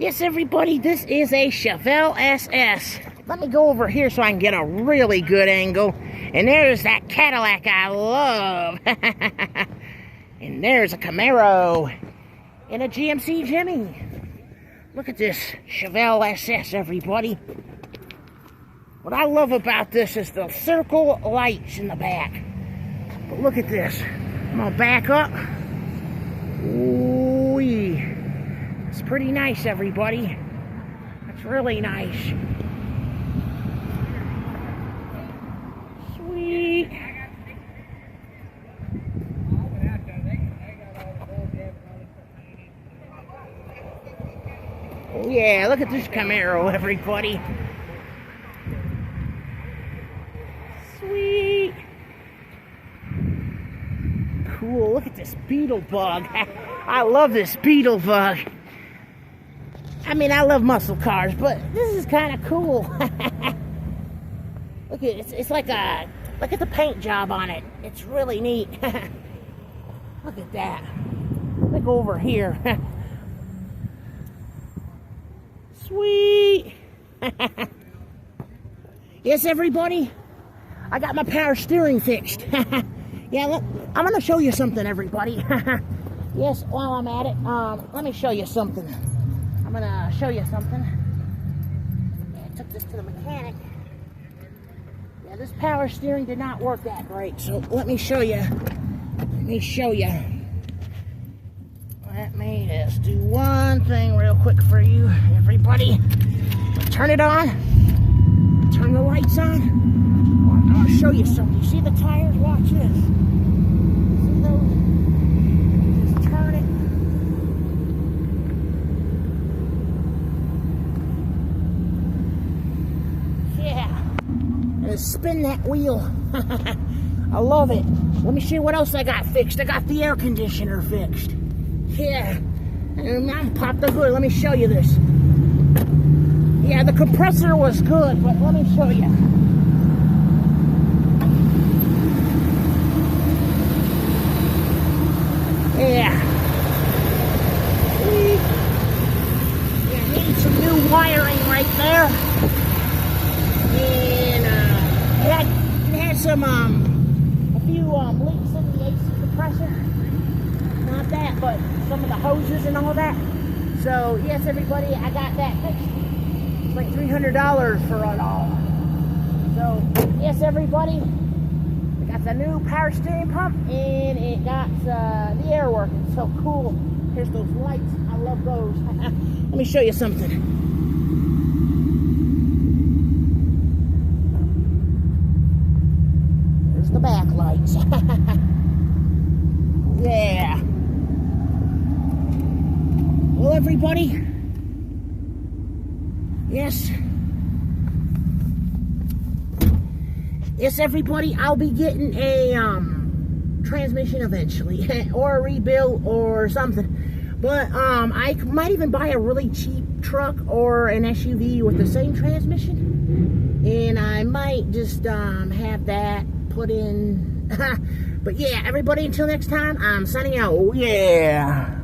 Yes, everybody, this is a Chevelle SS. Let me go over here so I can get a really good angle. And there's that Cadillac I love. And there's a Camaro and a GMC Jimmy. Look at this Chevelle SS, everybody. What I love about this is the circle lights in the back. But look at this. I'm gonna back up. Ooh-wee. It's pretty nice, everybody. It's really nice. Sweet. Oh yeah, look at this Camaro, everybody. Sweet. Cool, look at this beetle bug. I love this beetle bug. I mean, I love muscle cars, but this is kind of cool. Look at it's like a look at the paint job on it. It's really neat. Look at that. Look over here. Sweet. Yes, everybody. I got my power steering fixed. Yeah, look, I'm gonna show you something, everybody. Yes, while I'm at it, let me show you something. I'm gonna show you something. Yeah, I took this to the mechanic. Yeah, this power steering did not work that great, so let me show you. Let me show you. Let me just do one thing real quick for you, everybody. Turn it on. Turn the lights on. I'll show you something. You see the tires? Watch this. See those? Just turn it. Yeah. And spin that wheel. I love it. Let me show you what else I got fixed. I got the air conditioner fixed. Yeah. And I'm pop the hood. Let me show you this. Yeah, the compressor was good, but let me show you. Yeah. Sweet. Yeah, needed some new wiring right there. And it had some a few leaks in the AC compressor. Not that, but some of the hoses and all that. So yes, everybody, I got that fixed. It's like $300 for it all. So yes, everybody. Got the new power steering pump, and it got the air working. So cool. Here's those lights. I love those. Let me show you something. There's the back lights. Yeah. Well, everybody. Yes. Yes, everybody, I'll be getting a transmission eventually, or a rebuild or something. But I might even buy a really cheap truck or an SUV with the same transmission, and I might just have that put in. But yeah, everybody, until next time, I'm signing out. Oh yeah.